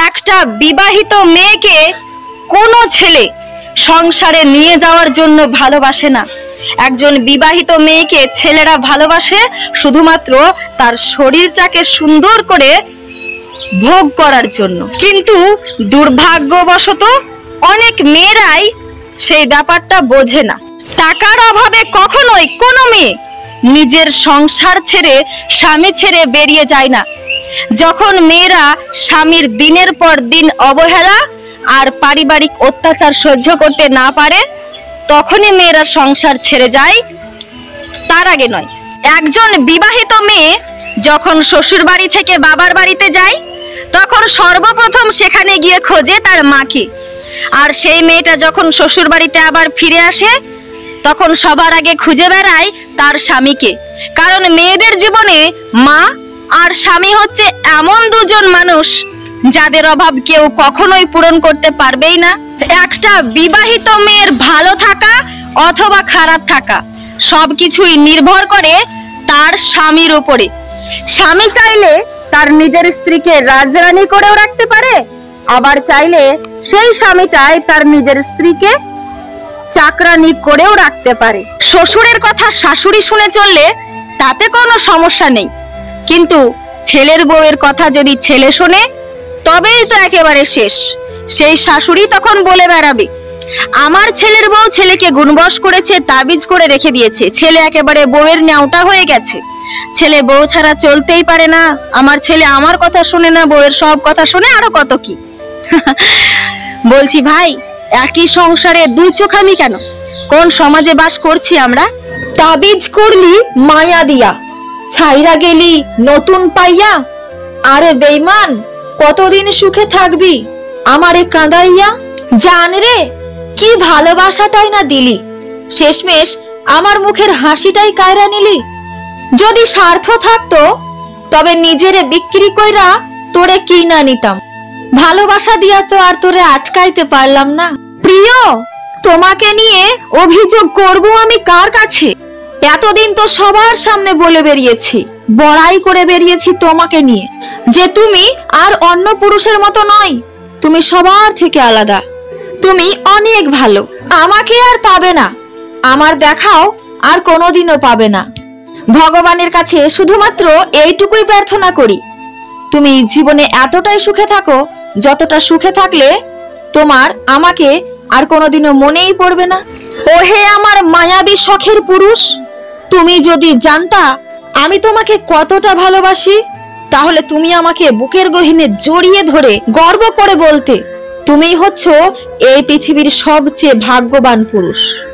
একটা বিবাহিত মেয়েকে কোনো ছেলে সংসারে নিয়ে যাওয়ার জন্য ভালোবাসে না। একজন বিবাহিত মেয়েকে ছেলেরা ভালোবাসে শুধুমাত্র তার শরীরটাকে সুন্দর করে ভোগ করার জন্য। কিন্তু দুর্ভাগ্যবশত অনেক মেয়েরাই সেই ব্যাপারটা বোঝে না। টাকার অভাবে কখনোই কোনো মেয়ে নিজের সংসার ছেড়ে, স্বামী ছেড়ে বেরিয়ে যায় না। যখন মেয়েরা স্বামীর দিনের পর দিন অবহেলা আর পারিবারিক অত্যাচার সহ্য করতে না পারে, তখনই মেয়েরা সংসার ছেড়ে যায়, তার আগে নয়। একজন বিবাহিত মেয়ে যখন শ্বশুর বাড়ি থেকে বাবার বাড়িতে যায়, তখন সর্বপ্রথম সেখানে গিয়ে খোঁজে তার মাকে। আর সেই মেয়েটা যখন শ্বশুর বাড়িতে আবার ফিরে আসে, তখন সবার আগে খুঁজে বেড়ায় তার স্বামীকে। কারণ মেয়েদের জীবনে মা আর স্বামী হচ্ছে এমন দুজন মানুষ যাদের অভাব কেউ কখনোই পূরণ করতে পারবেই না। একটা বিবাহিত মেয়ের ভালো থাকা অথবা খারাপ থাকা সবকিছুই নির্ভর করে তার স্বামীর উপরে। স্বামী চাইলে তার নিজের স্ত্রীকে রাজরানী করেও রাখতে পারে, আবার চাইলে সেই স্বামীটাই তার নিজের স্ত্রীকে চাকরানি করেও রাখতে পারে। শ্বশুরের কথা শাশুড়ি শুনে চললে তাতে কোনো সমস্যা নেই, কিন্তু ছেলের বউয়ের কথা যদি ছেলে শোনে তবেই তো একেবারে শেষ। সেই শাশুড়ি তখন বলে বেড়াবে, আমার ছেলের বউ ছেলেকে গুণবশ করেছে, তাবিজ করে রেখে দিয়েছে, ছেলে একেবারে বউয়ের ন্যাওটা হয়ে গেছে, ছেলে বউ ছাড়া চলতেই পারে না, আমার ছেলে আমার কথা শুনে না, বউয়ের সব কথা শুনে, আরো কত কি। বলছি ভাই, একই সংসারে দুই চোখামি কেন? কোন সমাজে বাস করছি আমরা? তাবিজ করলি মায়া দিয়া, ছাইরা গেলি নতুন পাইয়া, আরে বেঈমান কতদিন সুখে থাকবি আমারে কাঁদাইয়া? জান রে, কি ভালোবাসাটাই না দিলি, শেষমেশ আমার মুখের হাসিটাই কায়রা নিলি। যদি স্বার্থ থাকতো তবে নিজেরে বিক্রি কইরা তোরে কি না নিতাম, ভালোবাসা দিয়া তো আর তোরে আটকাইতে পারলাম না। প্রিয়, তোমাকে নিয়ে অভিযোগ করব আমি কার কাছে? এতদিন তো সবার সামনে বলে বেরিয়েছি, বড়াই করে বেরিয়েছি তোমাকে নিয়ে, যে তুমি আর অন্য পুরুষের মতো নয়, তুমি সবার থেকে আলাদা, তুমি অনেক ভালো, আমাকে আর পাবে না, আমার দেখাও আর কোনোদিনও পাবে না। ভগবানের কাছে শুধুমাত্র এইটুকুই প্রার্থনা করি, তুমি জীবনে এতটাই সুখে থাকো যতটা সুখে থাকলে তোমার আমাকে আর কোনোদিনও মনেই পড়বে না। ওহে আমার মায়াবী শখের পুরুষ, তুমি যদি জানতা আমি তোমাকে কতটা ভালোবাসি, তাহলে তুমি আমাকে বুকের গহীনে জড়িয়ে ধরে গর্ব করে বলতে, তুমিই হচ্ছ এই পৃথিবীর সবচেয়ে ভাগ্যবান পুরুষ।